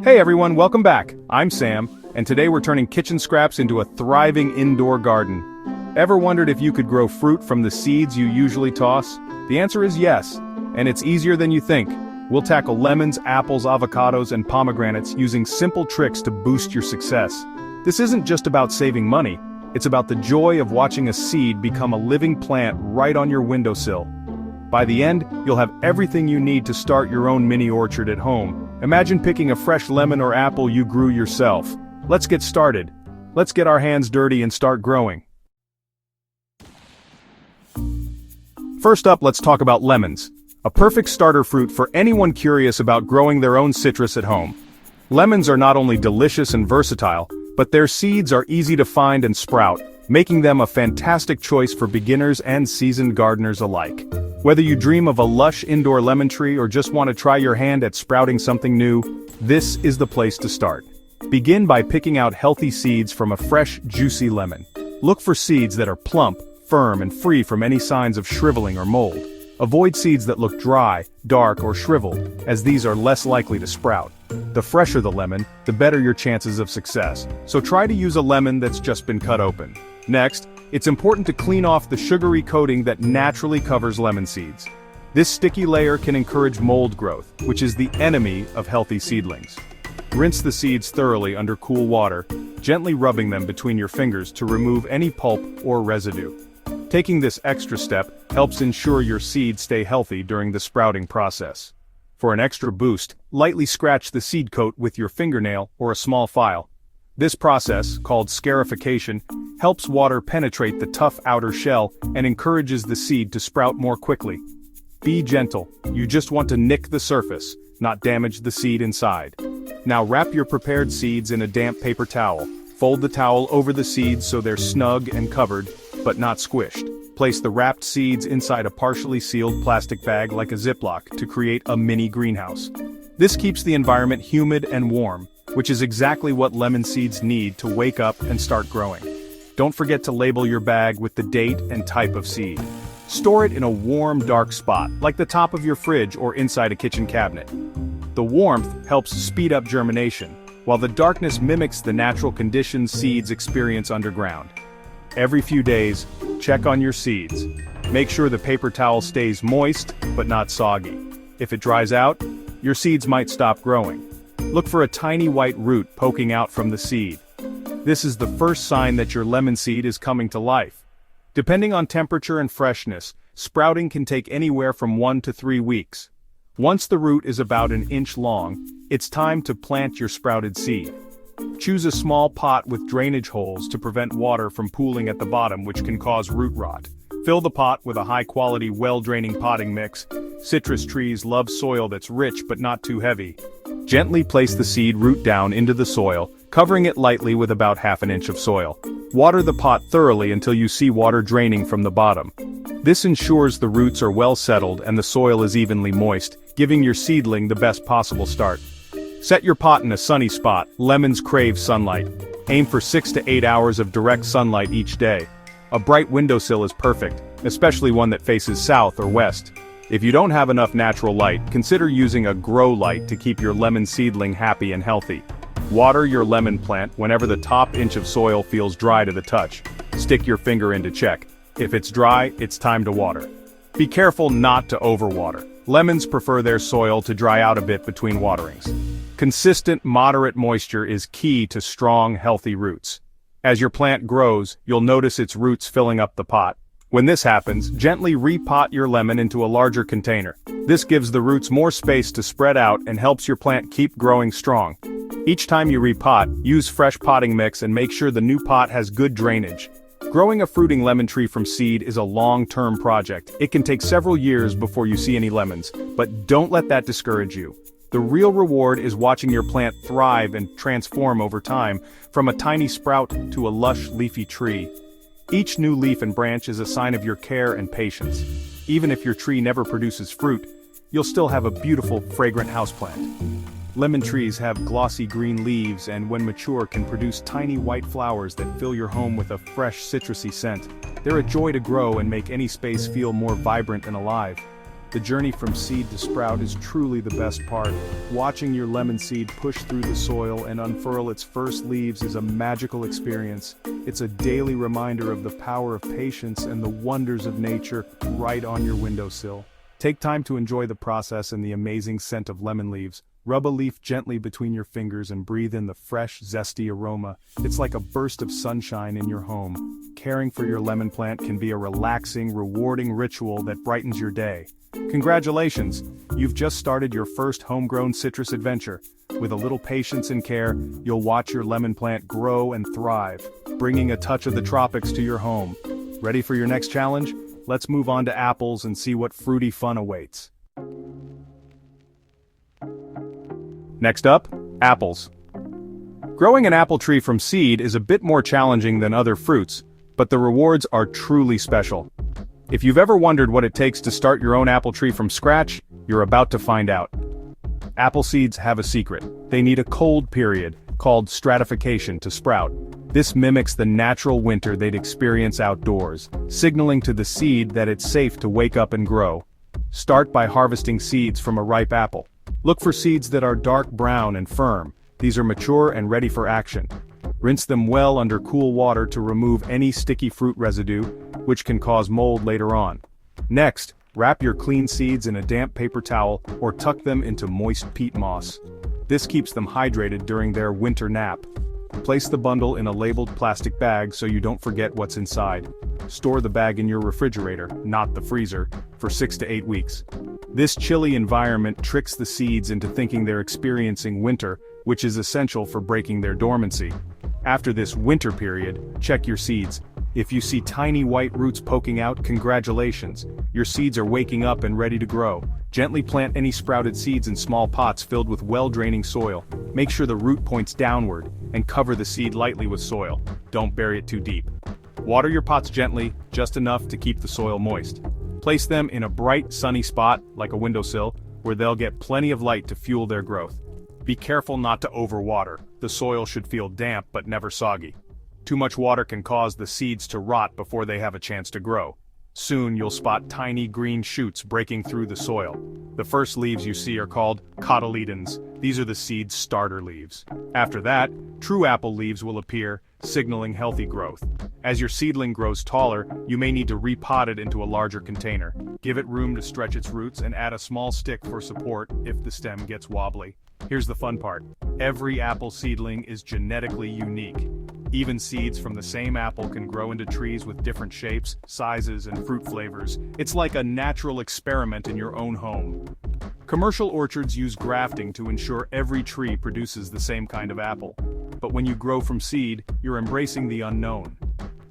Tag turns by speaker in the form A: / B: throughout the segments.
A: Hey everyone, welcome back. I'm Sam, and today we're turning kitchen scraps into a thriving indoor garden. Ever wondered if you could grow fruit from the seeds you usually toss? The answer is yes, and it's easier than you think. We'll tackle lemons, apples, avocados, and pomegranates using simple tricks to boost your success. This isn't just about saving money, it's about the joy of watching a seed become a living plant right on your windowsill. By the end, you'll have everything you need to start your own mini orchard at home. Imagine picking a fresh lemon or apple you grew yourself. Let's get started. Let's get our hands dirty and start growing. First up, let's talk about lemons. A perfect starter fruit for anyone curious about growing their own citrus at home. Lemons are not only delicious and versatile, but their seeds are easy to find and sprout, making them a fantastic choice for beginners and seasoned gardeners alike. Whether you dream of a lush indoor lemon tree or just want to try your hand at sprouting something new, this is the place to start. Begin by picking out healthy seeds from a fresh, juicy lemon. Look for seeds that are plump, firm, and free from any signs of shriveling or mold. Avoid seeds that look dry, dark, or shriveled, as these are less likely to sprout. The fresher the lemon, the better your chances of success, so try to use a lemon that's just been cut open. Next, it's important to clean off the sugary coating that naturally covers lemon seeds. This sticky layer can encourage mold growth, which is the enemy of healthy seedlings. Rinse the seeds thoroughly under cool water, gently rubbing them between your fingers to remove any pulp or residue. Taking this extra step helps ensure your seeds stay healthy during the sprouting process. For an extra boost, lightly scratch the seed coat with your fingernail or a small file. This process, called scarification, helps water penetrate the tough outer shell and encourages the seed to sprout more quickly. Be gentle, you just want to nick the surface, not damage the seed inside. Now wrap your prepared seeds in a damp paper towel. Fold the towel over the seeds so they're snug and covered, but not squished. Place the wrapped seeds inside a partially sealed plastic bag like a Ziploc to create a mini greenhouse. This keeps the environment humid and warm, which is exactly what lemon seeds need to wake up and start growing. Don't forget to label your bag with the date and type of seed. Store it in a warm, dark spot, like the top of your fridge or inside a kitchen cabinet. The warmth helps speed up germination, while the darkness mimics the natural conditions seeds experience underground. Every few days, check on your seeds. Make sure the paper towel stays moist, but not soggy. If it dries out, your seeds might stop growing. Look for a tiny white root poking out from the seed. This is the first sign that your lemon seed is coming to life. Depending on temperature and freshness, sprouting can take anywhere from 1 to 3 weeks. Once the root is about an inch long, it's time to plant your sprouted seed. Choose a small pot with drainage holes to prevent water from pooling at the bottom, which can cause root rot. Fill the pot with a high-quality, well-draining potting mix. Citrus trees love soil that's rich but not too heavy. Gently place the seed root down into the soil, covering it lightly with about ½ inch of soil. Water the pot thoroughly until you see water draining from the bottom. This ensures the roots are well settled and the soil is evenly moist, giving your seedling the best possible start. Set your pot in a sunny spot. Lemons crave sunlight. Aim for 6 to 8 hours of direct sunlight each day. A bright windowsill is perfect, especially one that faces south or west. If you don't have enough natural light, consider using a grow light to keep your lemon seedling happy and healthy. Water your lemon plant whenever the top inch of soil feels dry to the touch. Stick your finger in to check. If it's dry, it's time to water. Be careful not to overwater. Lemons prefer their soil to dry out a bit between waterings. Consistent, moderate moisture is key to strong, healthy roots. As your plant grows, you'll notice its roots filling up the pot. When this happens, gently repot your lemon into a larger container. This gives the roots more space to spread out and helps your plant keep growing strong. Each time you repot, use fresh potting mix and make sure the new pot has good drainage. Growing a fruiting lemon tree from seed is a long-term project. It can take several years before you see any lemons, but don't let that discourage you. The real reward is watching your plant thrive and transform over time, from a tiny sprout to a lush, leafy tree. Each new leaf and branch is a sign of your care and patience. Even if your tree never produces fruit, you'll still have a beautiful, fragrant houseplant. Lemon trees have glossy green leaves and when mature can produce tiny white flowers that fill your home with a fresh citrusy scent. They're a joy to grow and make any space feel more vibrant and alive. The journey from seed to sprout is truly the best part. Watching your lemon seed push through the soil and unfurl its first leaves is a magical experience. It's a daily reminder of the power of patience and the wonders of nature right on your windowsill. Take time to enjoy the process and the amazing scent of lemon leaves. Rub a leaf gently between your fingers and breathe in the fresh, zesty aroma. It's like a burst of sunshine in your home. Caring for your lemon plant can be a relaxing, rewarding ritual that brightens your day. Congratulations! You've just started your first homegrown citrus adventure. With a little patience and care, you'll watch your lemon plant grow and thrive, bringing a touch of the tropics to your home. Ready for your next challenge? Let's move on to apples and see what fruity fun awaits. Next up, apples. Growing an apple tree from seed is a bit more challenging than other fruits, but the rewards are truly special. If you've ever wondered what it takes to start your own apple tree from scratch, you're about to find out. Apple seeds have a secret. They need a cold period, called stratification, to sprout. This mimics the natural winter they'd experience outdoors, signaling to the seed that it's safe to wake up and grow. Start by harvesting seeds from a ripe apple. Look for seeds that are dark brown and firm. These are mature and ready for action. Rinse them well under cool water to remove any sticky fruit residue, which can cause mold later on. Next, wrap your clean seeds in a damp paper towel or tuck them into moist peat moss. This keeps them hydrated during their winter nap. Place the bundle in a labeled plastic bag so you don't forget what's inside. Store the bag in your refrigerator, not the freezer, for 6 to 8 weeks. This chilly environment tricks the seeds into thinking they're experiencing winter, which is essential for breaking their dormancy. After this winter period, check your seeds. If you see tiny white roots poking out, congratulations. Your seeds are waking up and ready to grow. Gently plant any sprouted seeds in small pots filled with well-draining soil. Make sure the root points downward, and cover the seed lightly with soil. Don't bury it too deep. Water your pots gently, just enough to keep the soil moist. Place them in a bright, sunny spot, like a windowsill, where they'll get plenty of light to fuel their growth. Be careful not to overwater. The soil should feel damp but never soggy. Too much water can cause the seeds to rot before they have a chance to grow. Soon you'll spot tiny green shoots breaking through the soil. The first leaves you see are called cotyledons. These are the seed's starter leaves. After that, true apple leaves will appear, signaling healthy growth. As your seedling grows taller, you may need to repot it into a larger container. Give it room to stretch its roots and add a small stick for support if the stem gets wobbly. Here's the fun part. Every apple seedling is genetically unique. Even seeds from the same apple can grow into trees with different shapes, sizes, and fruit flavors. It's like a natural experiment in your own home. Commercial orchards use grafting to ensure every tree produces the same kind of apple. But when you grow from seed, you're embracing the unknown.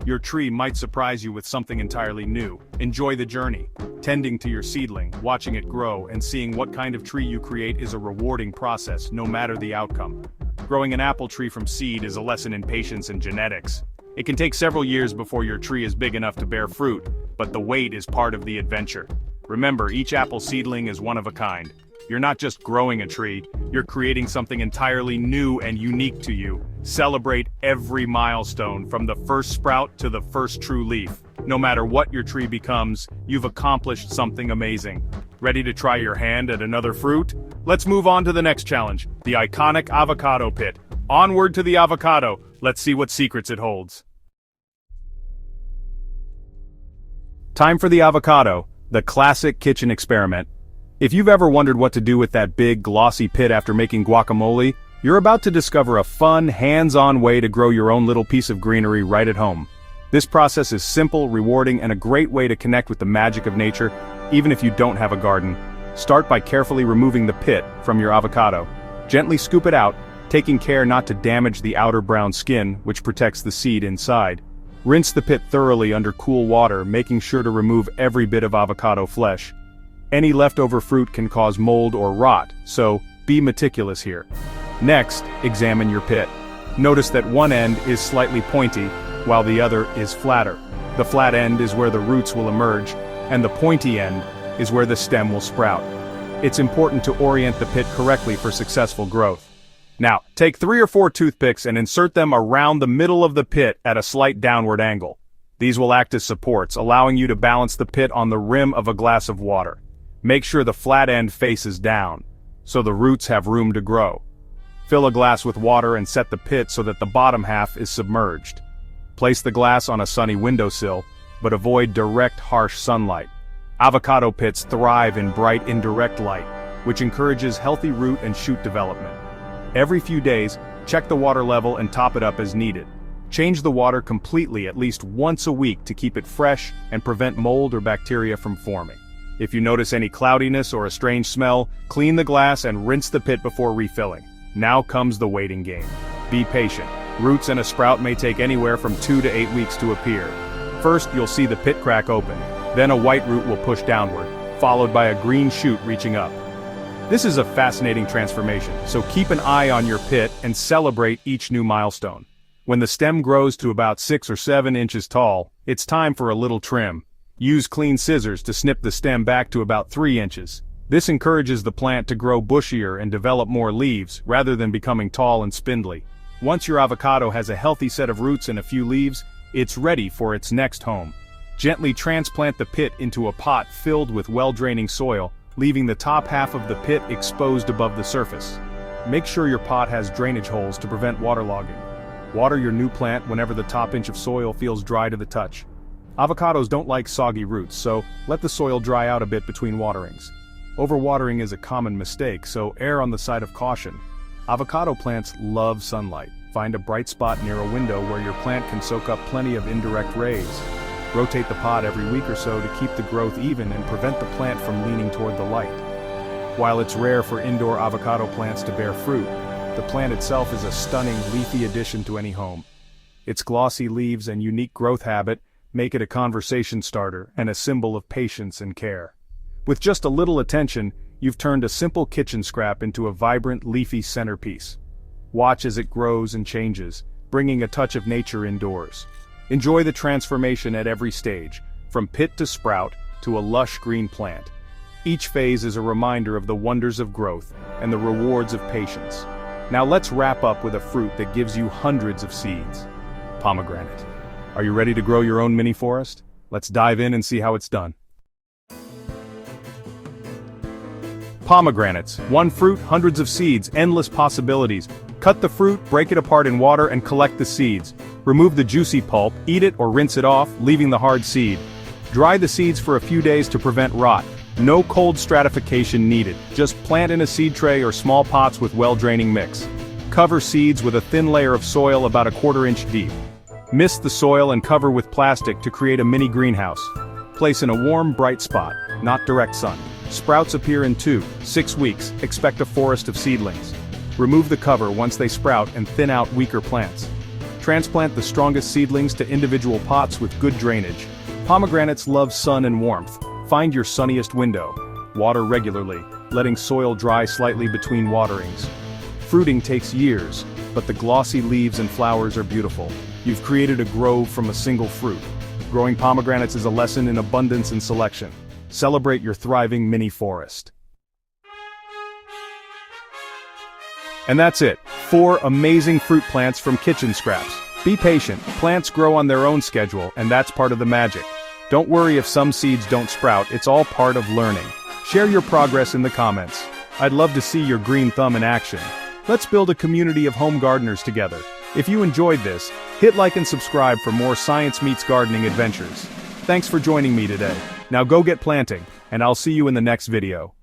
A: Your tree might surprise you with something entirely new. Enjoy the journey. Tending to your seedling, watching it grow, and seeing what kind of tree you create is a rewarding process, no matter the outcome. Growing an apple tree from seed is a lesson in patience and genetics. It can take several years before your tree is big enough to bear fruit, but the wait is part of the adventure. Remember, each apple seedling is one of a kind. You're not just growing a tree, you're creating something entirely new and unique to you. Celebrate every milestone, from the first sprout to the first true leaf. No matter what your tree becomes, you've accomplished something amazing. Ready to try your hand at another fruit? Let's move on to the next challenge, the iconic avocado pit. Onward to the avocado. Let's see what secrets it holds. Time for the avocado, the classic kitchen experiment. If you've ever wondered what to do with that big, glossy pit after making guacamole, you're about to discover a fun, hands-on way to grow your own little piece of greenery right at home. This process is simple, rewarding, and a great way to connect with the magic of nature, even if you don't have a garden. Start by carefully removing the pit from your avocado. Gently scoop it out, taking care not to damage the outer brown skin, which protects the seed inside. Rinse the pit thoroughly under cool water, making sure to remove every bit of avocado flesh. Any leftover fruit can cause mold or rot, so be meticulous here. Next, examine your pit. Notice that one end is slightly pointy, while the other is flatter. The flat end is where the roots will emerge, and the pointy end is where the stem will sprout. It's important to orient the pit correctly for successful growth. Now, take 3 or 4 toothpicks and insert them around the middle of the pit at a slight downward angle. These will act as supports, allowing you to balance the pit on the rim of a glass of water. Make sure the flat end faces down, so the roots have room to grow. Fill a glass with water and set the pit so that the bottom half is submerged. Place the glass on a sunny windowsill, but avoid direct harsh sunlight. Avocado pits thrive in bright indirect light, which encourages healthy root and shoot development. Every few days, check the water level and top it up as needed. Change the water completely at least once a week to keep it fresh and prevent mold or bacteria from forming. If you notice any cloudiness or a strange smell, clean the glass and rinse the pit before refilling. Now comes the waiting game. Be patient. Roots in a sprout may take anywhere from 2 to 8 weeks to appear. First, you'll see the pit crack open. Then a white root will push downward, followed by a green shoot reaching up. This is a fascinating transformation, so keep an eye on your pit and celebrate each new milestone. When the stem grows to about 6 or 7 inches tall, it's time for a little trim. Use clean scissors to snip the stem back to about 3 inches. This encourages the plant to grow bushier and develop more leaves, rather than becoming tall and spindly. Once your avocado has a healthy set of roots and a few leaves, it's ready for its next home. Gently transplant the pit into a pot filled with well-draining soil, leaving the top half of the pit exposed above the surface. Make sure your pot has drainage holes to prevent waterlogging. Water your new plant whenever the top inch of soil feels dry to the touch. Avocados don't like soggy roots, so let the soil dry out a bit between waterings. Overwatering is a common mistake, so err on the side of caution. Avocado plants love sunlight. Find a bright spot near a window where your plant can soak up plenty of indirect rays. Rotate the pot every week or so to keep the growth even and prevent the plant from leaning toward the light. While it's rare for indoor avocado plants to bear fruit, the plant itself is a stunning leafy addition to any home. Its glossy leaves and unique growth habit make it a conversation starter and a symbol of patience and care. With just a little attention, you've turned a simple kitchen scrap into a vibrant, leafy centerpiece. Watch as it grows and changes, bringing a touch of nature indoors. Enjoy the transformation at every stage, from pit to sprout to a lush green plant. Each phase is a reminder of the wonders of growth and the rewards of patience. Now let's wrap up with a fruit that gives you hundreds of seeds. Pomegranate. Are you ready to grow your own mini forest? Let's dive in and see how it's done. Pomegranates. One fruit, hundreds of seeds, endless possibilities. Cut the fruit, break it apart in water, and collect the seeds. Remove the juicy pulp, eat it or rinse it off, leaving the hard seed. Dry the seeds for a few days to prevent rot. No cold stratification needed. Just plant in a seed tray or small pots with well-draining mix. Cover seeds with a thin layer of soil about 1/4 inch deep. Mist the soil and cover with plastic to create a mini greenhouse. Place in a warm, bright spot, not direct sun. Sprouts appear in 2 to 6 weeks. Expect a forest of seedlings. Remove the cover once they sprout and thin out weaker plants. Transplant the strongest seedlings to individual pots with good drainage. Pomegranates love sun and warmth. Find your sunniest window. Water regularly, letting soil dry slightly between waterings. Fruiting takes years, but the glossy leaves and flowers are beautiful. You've created a grove from a single fruit. Growing pomegranates is a lesson in abundance and selection. Celebrate your thriving mini forest. And that's it. 4 amazing fruit plants from kitchen scraps. Be patient, plants grow on their own schedule, and that's part of the magic. Don't worry if some seeds don't sprout, it's all part of learning. Share your progress in the comments. I'd love to see your green thumb in action. Let's build a community of home gardeners together. If you enjoyed this, hit like and subscribe for more Science Meets Gardening adventures. Thanks for joining me today. Now go get planting, and I'll see you in the next video.